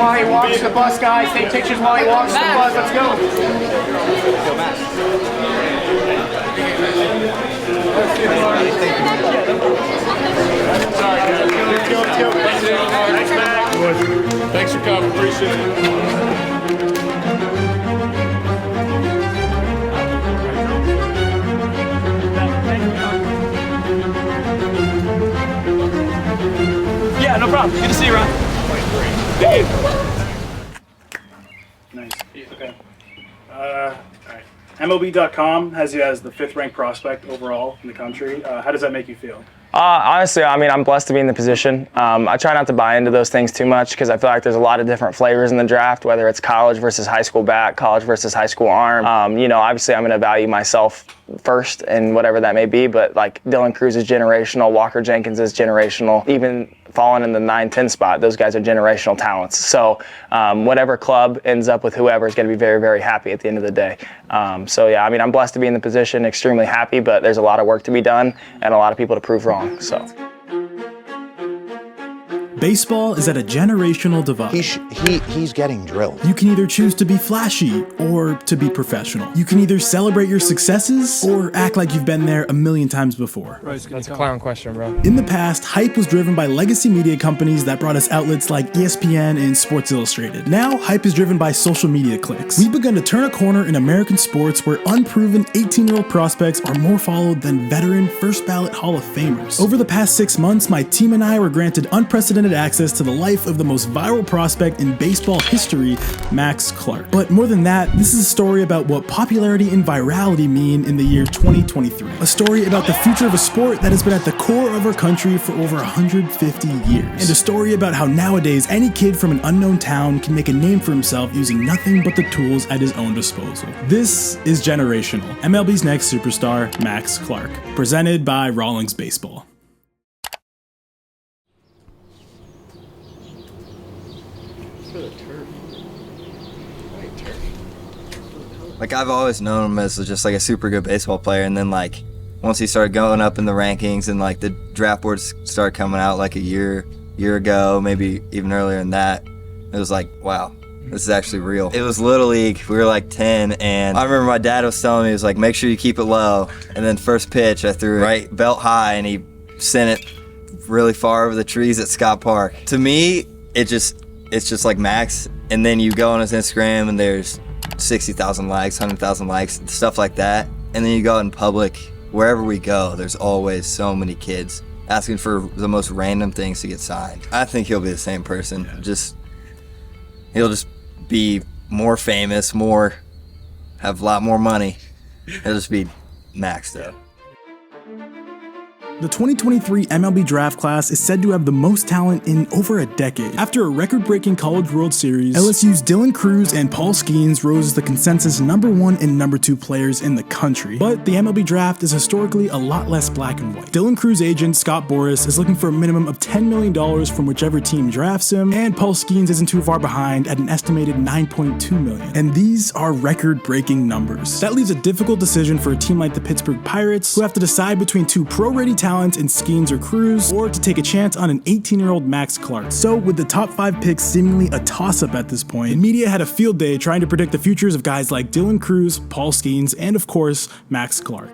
while he walks the bus, guys. Take pictures while he walks the bus. Let's go. Sorry, guys. Let's go. Thanks, Mac. Thanks for coming. Appreciate it. Yeah, no problem. Good to see you, Ron. Nice. Okay. All right. MLB.com has you as the 5th ranked prospect overall in the country. How does that make you feel? Honestly, I mean, I'm blessed to be in the position. I try not to buy into those things too much because I feel like there's a lot of different flavors in the draft, whether it's college versus high school bat, college versus high school arm. You know, obviously I'm going to value myself first and whatever that may be, but like Dylan Cruz is generational, Walker Jenkins is generational, even falling in the 9-10 spot, those guys are generational talents. So whatever club ends up with whoever is going to be very, very happy at the end of the day. So yeah, I mean, I'm blessed to be in the position, extremely happy, but there's a lot of work to be done and a lot of people to prove wrong. So. Baseball is at a generational divide. He's getting drilled. You can either choose to be flashy or to be professional. You can either celebrate your successes or act like you've been there a million times before. That's a clown question, bro. In the past, hype was driven by legacy media companies that brought us outlets like ESPN and Sports Illustrated. Now, hype is driven by social media clicks. We've begun to turn a corner in American sports where unproven 18-year-old prospects are more followed than veteran first-ballot Hall of Famers. Over the past 6 months, my team and I were granted unprecedented access to the life of the most viral prospect in baseball history, Max Clark. But more than that, this is a story about what popularity and virality mean in the year 2023. A story about the future of a sport that has been at the core of our country for over 150 years. And a story about how nowadays any kid from an unknown town can make a name for himself using nothing but the tools at his own disposal. This is Generational, MLB's next superstar, Max Clark. Presented by Rawlings Baseball. Like, I've always known him as just like a super good baseball player, and then like once he started going up in the rankings and like the draft boards started coming out like a year ago, maybe even earlier than that, it was like, wow, this is actually real. It was Little League. We were like 10, and I remember my dad was telling me, he was like, make sure you keep it low. And then first pitch, I threw it right belt high, and he sent it really far over the trees at Scott Park. To me, it's just like Max. And then you go on his Instagram, and there's 60,000 likes, 100,000 likes, stuff like that. And then you go out in public, wherever we go, there's always so many kids asking for the most random things to get signed. I think he'll be the same person. He'll just be more famous, have a lot more money. He'll just be Max though. The 2023 MLB Draft class is said to have the most talent in over a decade. After a record-breaking College World Series, LSU's Dylan Cruz and Paul Skeens rose as the consensus #1 and #2 players in the country. But the MLB Draft is historically a lot less black and white. Dylan Cruz agent Scott Boras is looking for a minimum of $10 million from whichever team drafts him, and Paul Skeens isn't too far behind at an estimated $9.2 million. And these are record-breaking numbers. That leaves a difficult decision for a team like the Pittsburgh Pirates, who have to decide between two pro-ready talents in Skeens or Cruz, or to take a chance on an 18-year-old Max Clark. So with the top 5 picks seemingly a toss-up at this point, the media had a field day trying to predict the futures of guys like Dylan Cruz, Paul Skeens, and of course, Max Clark.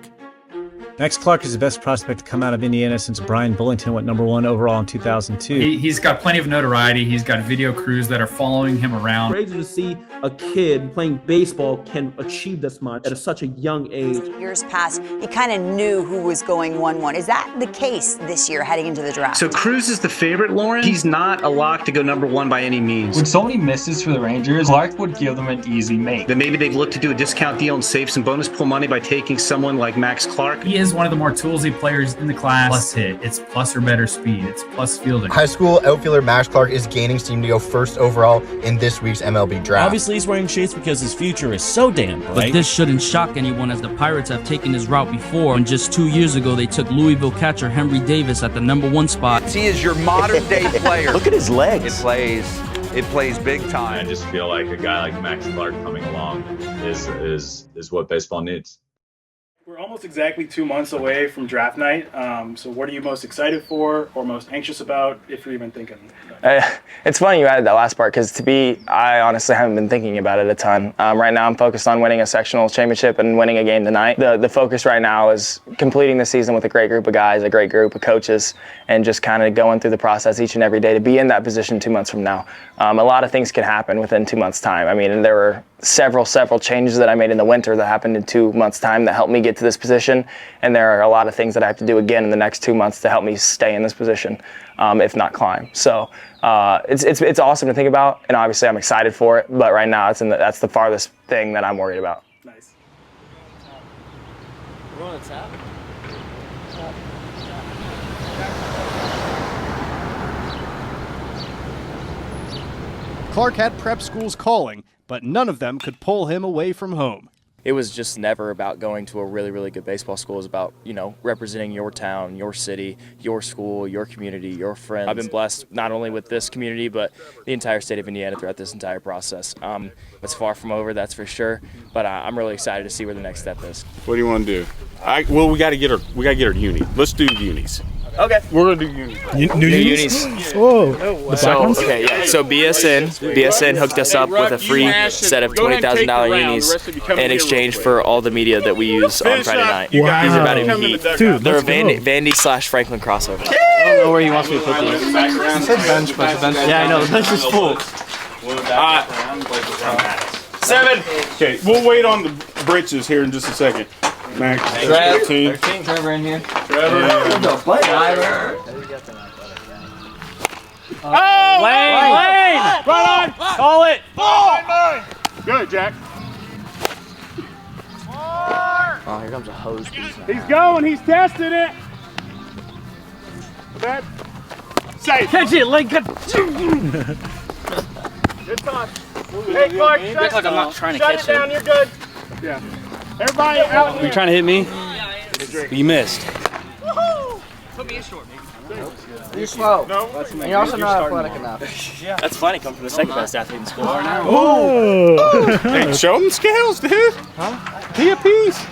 Max Clark is the best prospect to come out of Indiana since Brian Bullington went #1 overall in 2002. He's got plenty of notoriety. He's got video crews that are following him around. Crazy to see a kid playing baseball can achieve this much at such a young age. Years past, he kind of knew who was going 1-1. Is that the case this year heading into the draft? So Cruz is the favorite, Lauren. He's not a lock to go #1 by any means. With so many misses for the Rangers, Clark would give them an easy make. Then maybe they've looked to do a discount deal and save some bonus pool money by taking someone like Max Clark. He is one of the more toolsy players in the class. Plus hit. It's plus or better speed. It's plus fielding. High school outfielder Max Clark is gaining steam to go first overall in this week's MLB Draft. Obviously, he's wearing shades because his future is so damn bright. But this shouldn't shock anyone, as the Pirates have taken his route before. And just 2 years ago, they took Louisville catcher Henry Davis at the #1 spot. He is your modern-day player. Look at his legs. It plays big time. I just feel like a guy like Max Clark coming along is what baseball needs. We're almost exactly 2 months away from draft night. So what are you most excited for or most anxious about, if you're even thinking? It's funny you added that last part because I honestly haven't been thinking about it a ton. Right now I'm focused on winning a sectional championship and winning a game tonight. The focus right now is completing the season with a great group of guys, a great group of coaches, and just kind of going through the process each and every day to be in that position 2 months from now. A lot of things can happen within 2 months' time. I mean, there were several changes that I made in the winter that happened in 2 months' time that helped me get to this position, and there are a lot of things that I have to do again in the next 2 months to help me stay in this position, if not climb. So it's awesome to think about, and obviously I'm excited for it, but right now that's the farthest thing that I'm worried about. Nice. We're on a tap. Clark had prep schools calling, but none of them could pull him away from home. It was just never about going to a really, really good baseball school. It was about, representing your town, your city, your school, your community, your friends. I've been blessed not only with this community, but the entire state of Indiana throughout this entire process. It's far from over, that's for sure, but I'm really excited to see where the next step is. What do you want to do? We got to get her to uni. Let's do unis. Okay. We're going to do unis. New unis? Whoa. So BSN hooked us up with a free set of $20,000 unis in exchange for all the media that we use on Friday night. Wow. These are about to be heat. Dude, They're a Vandy/Franklin crossover. I don't know where he wants me to put these. He said bench, but the bench. Yeah, I know, the bench is full. 7. Okay, we'll wait on the britches here in just a second. Max. 13. Trevor in here. Trevor. Oh, Lane! Run on! Call it! Good, Jack. Oh, here comes a hose piece. He's going. He's testing it. Bad. Safe. Catch it, Lane! Good toss. Hey, Clark, shut like I'm not trying to shut catch it down. You're good. Yeah. Everybody out here. You trying to hit me? You missed. Put me in short, maybe. You're slow. No. And you're also not athletic enough. That's funny, coming from the second best athlete in school. Oh. Hey, show them skills, dude. Be a piece.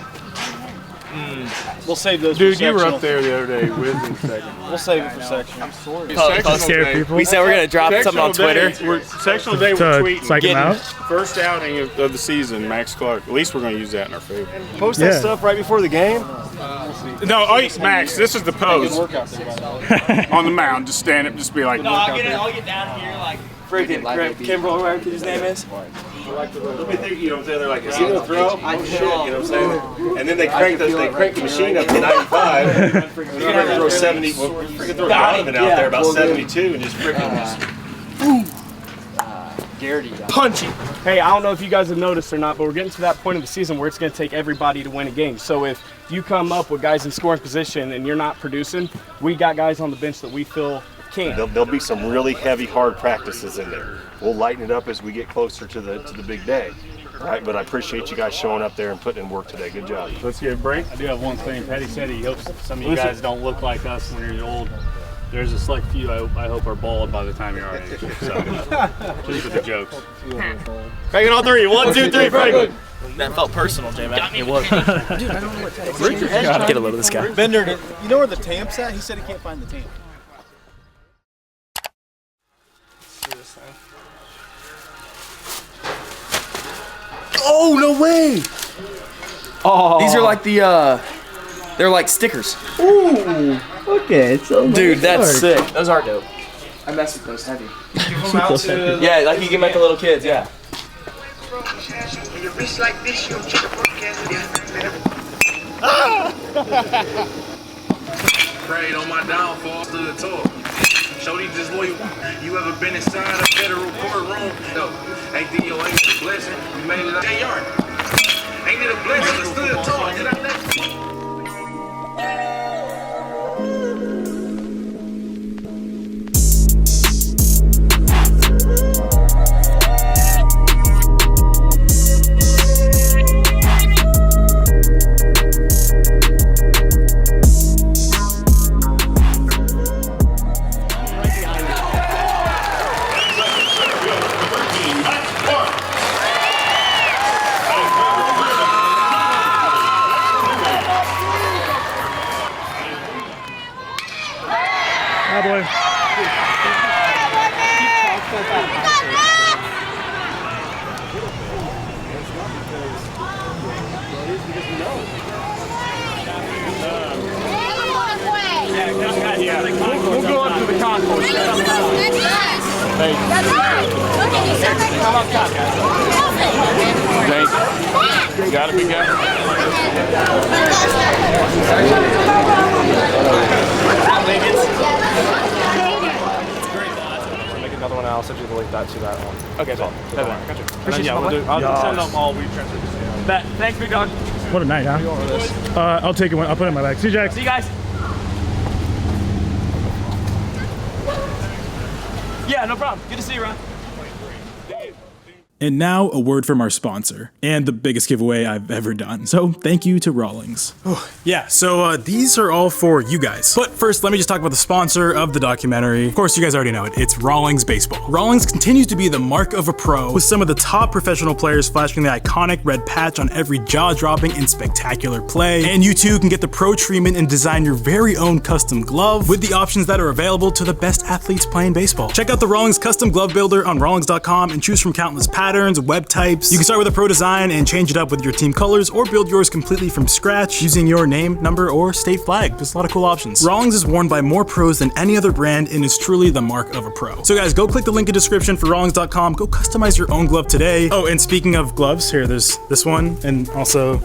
We'll save those Dude, for you were sectional. up there the other day with me second. We'll save it for section. I'm sorry. Sectional day. We said we're going to drop something on Twitter. Sectional day, we're tweeting. Psych him out? First outing of the season, Max Clark. At least we're going to use that in our favor. Post that stuff right before the game. No, Max, this is the pose. On the mound, just stand up, just be like. No, I'll get down here like freaking Kimbrel, whatever his name is. Let me think, you know what I'm saying? They're like, is he gonna throw? Oh shit, you know what I'm saying? And then they crank the machine up to 95. You're gonna throw 70. Well, freaking throw Donovan out there about 72 and just freaking Punchy. Hey, I don't know if you guys have noticed or not, but we're getting to that point of the season where it's going to take everybody to win a game. So if you come up with guys in scoring position and you're not producing, we got guys on the bench that we feel can. There'll be some really heavy, hard practices in there. We'll lighten it up as we get closer to the big day. Right, but I appreciate you guys showing up there and putting in work today. Good job. Let's get a break. I do have one thing. Petty said he hopes some of you guys don't look like us when you're old. There's a select few I hope are bald by the time you're our age. So, just with the jokes. Crank it all three. 1, 2, 3, Franklin. That felt personal, J-Mac. It was. Dude, I don't know what that is. Get a load of this guy. Bender, you know where the tamp's at? He said he can't find the tamp. Oh, no way! Oh. These are like they're like stickers. Ooh. Okay, so dude, that's sick. Those are dope. I mess with those heavy. Give them out to yeah, like you give them out to little kids, yeah. Prayed on my downfall, stood tall. Shorty just loyal. You ever been inside a federal courtroom? No. Ain't the your ain't a blessing. We made it out that yard. Ain't it a blessing? I stood tall. Did I let Cowboy. We'll go up to the concourse. Hey. Come on top, guys. Thank you. You got it, big guy? Make another one. I'll send you the link to that one. Okay, so. Appreciate you. I'll send them all. We transfer this. Thanks, big dog. What a night, huh? I'll take it. I'll put it in my bag. See you, Jack. See you guys. Yeah, no problem. Good to see you, Ron. And now a word from our sponsor, and the biggest giveaway I've ever done. So thank you to Rawlings. Yeah, so these are all for you guys. But first, let me just talk about the sponsor of the documentary. Of course, you guys already know it. It's Rawlings Baseball. Rawlings continues to be the mark of a pro, with some of the top professional players flashing the iconic red patch on every jaw-dropping and spectacular play. And you too can get the pro treatment and design your very own custom glove with the options that are available to the best athletes playing baseball. Check out the Rawlings Custom Glove Builder on Rawlings.com and choose from countless patterns, web types. You can start with a pro design and change it up with your team colors, or build yours completely from scratch using your name, number, or state flag. There's a lot of cool options. Rawlings is worn by more pros than any other brand and is truly the mark of a pro. So guys, go click the link in the description for Rawlings.com. Go customize your own glove today. Oh, and speaking of gloves, here, there's this one, and also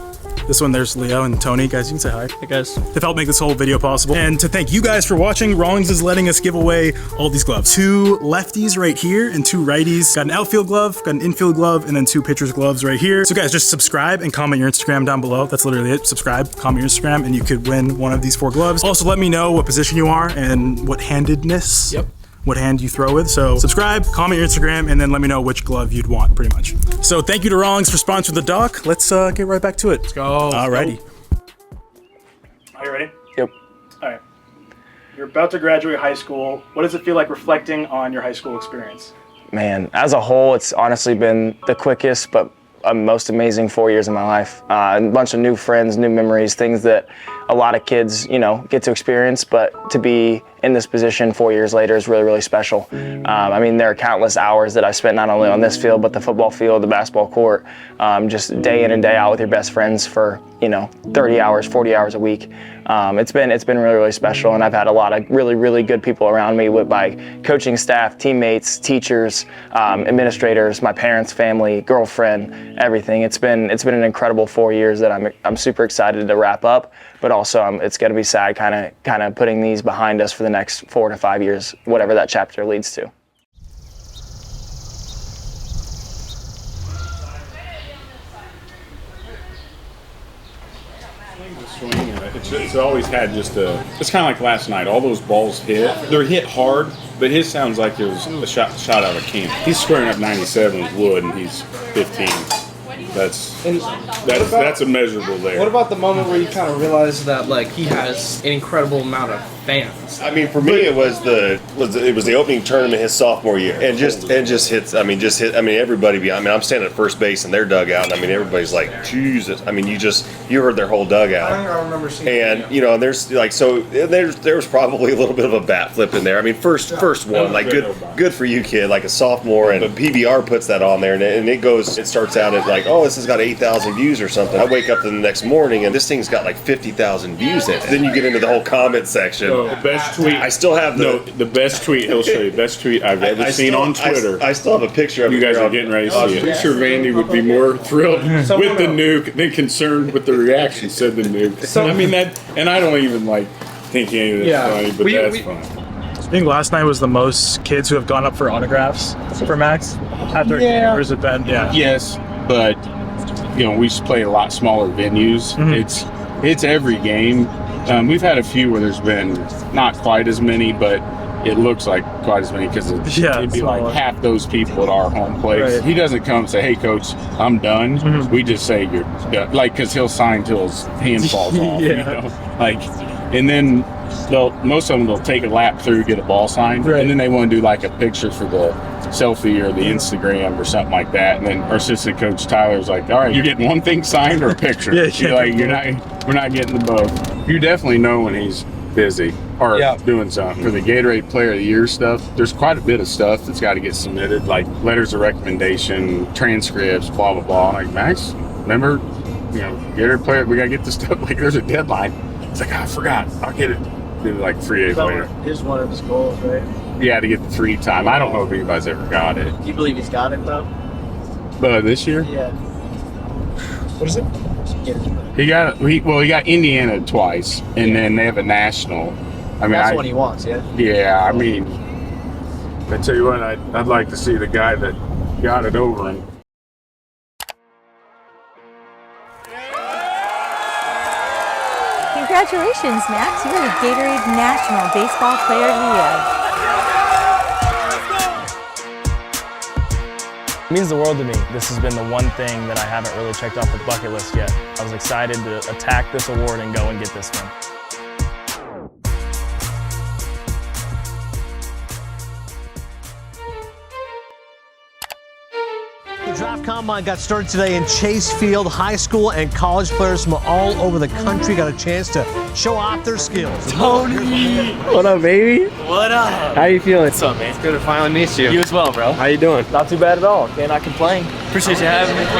this one. There's Leo and Tony. Guys, you can say hi. Hey guys. They've helped make this whole video possible. And to thank you guys for watching, Rawlings is letting us give away all these gloves. 2 lefties right here and 2 righties. Got an outfield glove, got an infield glove, and then 2 pitcher's gloves right here. So guys, just subscribe and comment your Instagram down below. That's literally it. Subscribe, comment your Instagram, and you could win one of these 4 gloves. Also, let me know what position you are and what handedness. Yep. What hand you throw with. So subscribe, comment your Instagram, and then let me know which glove you'd want, pretty much. So thank you to Rawlings for sponsoring the doc. Let's get right back to it. Let's go. Alrighty. Are you ready? Yep. All right. You're about to graduate high school. What does it feel like reflecting on your high school experience? Man, as a whole, it's honestly been the quickest but most amazing 4 years of my life. A bunch of new friends, new memories, things that a lot of kids, you know, get to experience, but to be in this position 4 years later is really, really special. I mean, there are countless hours that I've spent not only on this field, but the football field, the basketball court, just day in and day out with your best friends for, you know, 30 hours, 40 hours a week. It's been really, really special, and I've had a lot of really, really good people around me with my coaching staff, teammates, teachers, administrators, my parents, family, girlfriend, everything. It's been an incredible 4 years that I'm super excited to wrap up, but also it's going to be sad kind of putting these behind us for the next 4 to 5 years, whatever that chapter leads to. It's always had just it's kind of like last night. All those balls hit. They're hit hard, but his sounds like it was a shot out of a cannon. He's squaring up 97 with wood, and he's 15. That's immeasurable there. What about the moment where you kind of realize that like he has an incredible amount of fans? I mean, for me, it was the opening tournament his sophomore year, and just hits. I mean, everybody behind me. I'm standing at first base in their dugout, and I mean, everybody's like, Jesus. I mean, you heard their whole dugout. I think I remember seeing. And you know, there's like there was probably a little bit of a bat flip in there. I mean, first one, like good for you, kid, like a sophomore, and PBR puts that on there, and it starts out at like, oh, this has got 8,000 views or something. I wake up the next morning and this thing's got like 50,000 views in it. Then you get into the whole comment section. So the best tweet. I still have the best tweet. He'll show you the best tweet I've ever seen on Twitter. I still have a picture of it. You guys are getting ready to see it. I'm sure Vandy would be more thrilled with the nuke than concerned with the reaction. Said the nuke. I mean that, and I don't even like think any of this funny, but that's fun. I think last night was the most kids who have gone up for autographs for Max after a game. Or has it been? Yeah. Yes, but you know, we play a lot smaller venues. Mm-hmm. It's every game. We've had a few where there's been not quite as many, but it looks like quite as many because it'd be like half those people at our home place. Right. He doesn't come and say, "Hey, coach, I'm done." Mm-hmm. We just say you're done, like, because he'll sign till his hand falls off. You know? Like, and then most of them they'll take a lap through, get a ball signed, and then they want to do like a picture for the selfie or the Instagram or something like that. And then our assistant coach Tyler's like, "All right, you're getting one thing signed or a picture." We're not getting the both. You definitely know when he's busy or doing something. For the Gatorade Player of the Year stuff, there's quite a bit of stuff that's got to get submitted, like letters of recommendation, transcripts, blah, blah, blah. I'm like, Max, remember, Gatorade Player, we got to get this stuff. Like, there's a deadline. It's like, I forgot. I'll get it. Like 3 days later. Here's one of his goals, right? Yeah, to get the 3 time. I don't know if anybody's ever got it. Do you believe he's got it, though? But this year? Yeah. What is it? He got Indiana twice, and then they have a national. I mean, that's what he wants, yeah? Yeah, I mean, I tell you what, I'd like to see the guy that got it over him. Congratulations, Max. You're the Gatorade National Baseball Player of the Year. It means the world to me. This has been the one thing that I haven't really checked off the bucket list yet. I was excited to attack this award and go and get this one. The Draft Combine got started today in Chase Field. High school and college players from all over the country got a chance to show off their skills. Tony! What up, baby? What up? How you feeling? What's up, man? It's good to finally meet you. You as well, bro. How you doing? Not too bad at all. Cannot complain. Appreciate you having me. I'm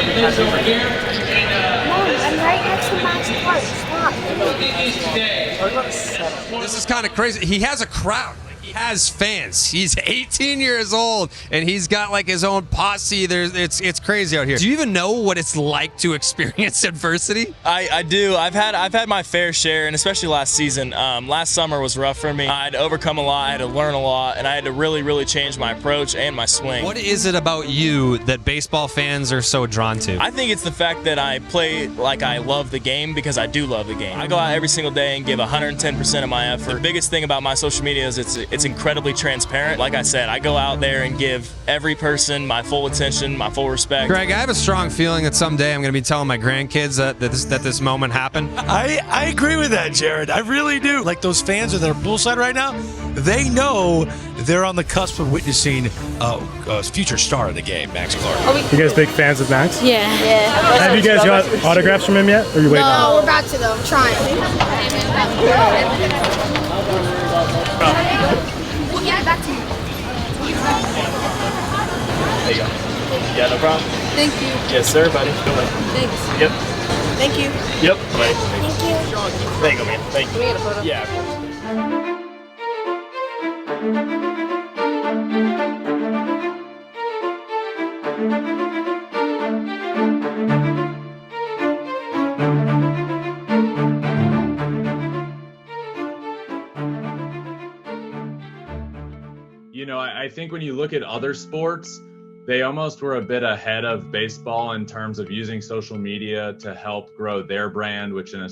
right next to Max Clark. Stop. This is kind of crazy. He has a crowd. He has fans. He's 18 years old and he's got like his own posse. It's crazy out here. Do you even know what it's like to experience adversity? I do. I've had my fair share, and especially last season. Last summer was rough for me. I had to overcome a lot. I had to learn a lot, and I had to really change my approach and my swing. What is it about you that baseball fans are so drawn to? I think it's the fact that I play like I love the game, because I do love the game. I go out every single day and give 110% of my effort. The biggest thing about my social media is it's incredibly transparent. Like I said, I go out there and give every person my full attention, my full respect. Greg, I have a strong feeling that someday I'm going to be telling my grandkids that this moment happened. I agree with that, Jared. I really do. Like those fans that are poolside right now, they know they're on the cusp of witnessing a future star of the game, Max Clark. You guys big fans of Max? Yeah. Have you guys got autographs from him yet? Or are you waiting? No, we're about to though. I'm trying. We'll get it back to you. There you go. Yeah, no problem. Thank you. Yes, sir, buddy. Thanks. Yep. Thank you. Yep. Buddy. Thank you. There you go, man. Thank you. Can we get a photo? Yeah, of course. You know, I think when you look at other sports, they almost were a bit ahead of baseball in terms of using social media to help grow their brand, which in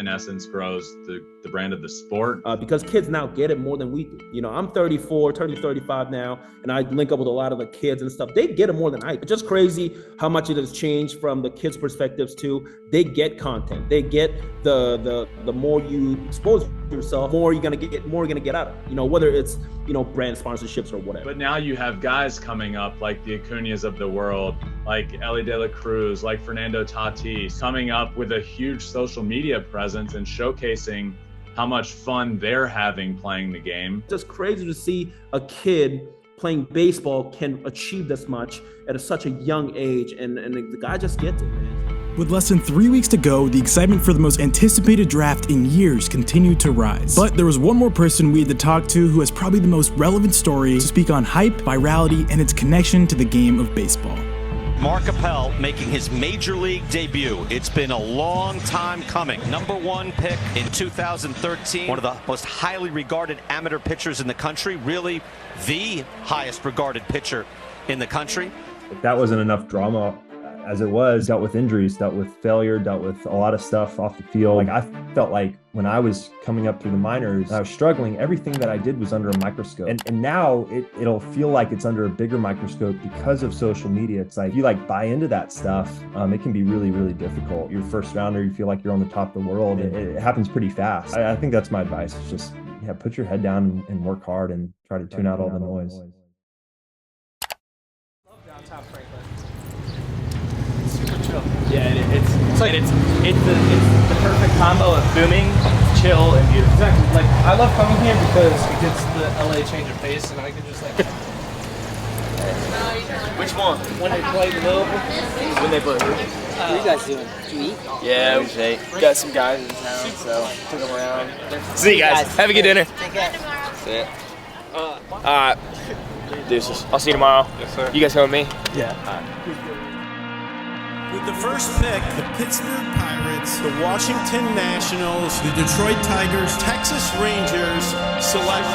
essence grows the brand of the sport. Because kids now get it more than we do. You know, I'm 34, turning 35 now, and I link up with a lot of the kids and stuff. They get it more than I do. It's just crazy how much it has changed from the kids' perspectives too. They get content. They get the more you expose yourself, more you're gonna get out of it. You know, whether it's, you know, brand sponsorships or whatever. But now you have guys coming up like the Acuñas of the world, like Ellie De La Cruz, like Fernando Tatis, coming up with a huge social media presence and showcasing how much fun they're having playing the game. It's just crazy to see a kid playing baseball can achieve this much at such a young age, and the guy just gets it, man. With less than 3 weeks to go, the excitement for the most anticipated draft in years continued to rise. But there was one more person we had to talk to who has probably the most relevant story to speak on hype, virality, and its connection to the game of baseball. Mark Appel making his major league debut. It's been a long time coming. #1 pick in 2013. One of the most highly regarded amateur pitchers in the country. Really the highest regarded pitcher in the country. If that wasn't enough drama as it was, dealt with injuries, dealt with failure, dealt with a lot of stuff off the field. Like I felt like when I was coming up through the minors, I was struggling. Everything that I did was under a microscope. And now it'll feel like it's under a bigger microscope because of social media. It's like, if you like buy into that stuff, it can be really difficult. You're first rounder, you feel like you're on the top of the world. It happens pretty fast. I think that's my advice. It's just, put your head down and work hard and try to tune out all the noise. Yeah, it's the perfect combo of booming, chill and beautiful. Exactly. Like, I love coming here because it gets the LA change of pace, and I can just like. Which one? When they play Louisville. When they play. What are you guys doing? Did you eat? Yeah, we just ate. Got some guys in town, so took them around. See you guys. Have a good dinner. Take care. See ya. Alright. Deuces. I'll see you tomorrow. Yes, sir. You guys come with me? Yeah. With the first pick, the Pittsburgh Pirates, the Washington Nationals, the Detroit Tigers, Texas Rangers select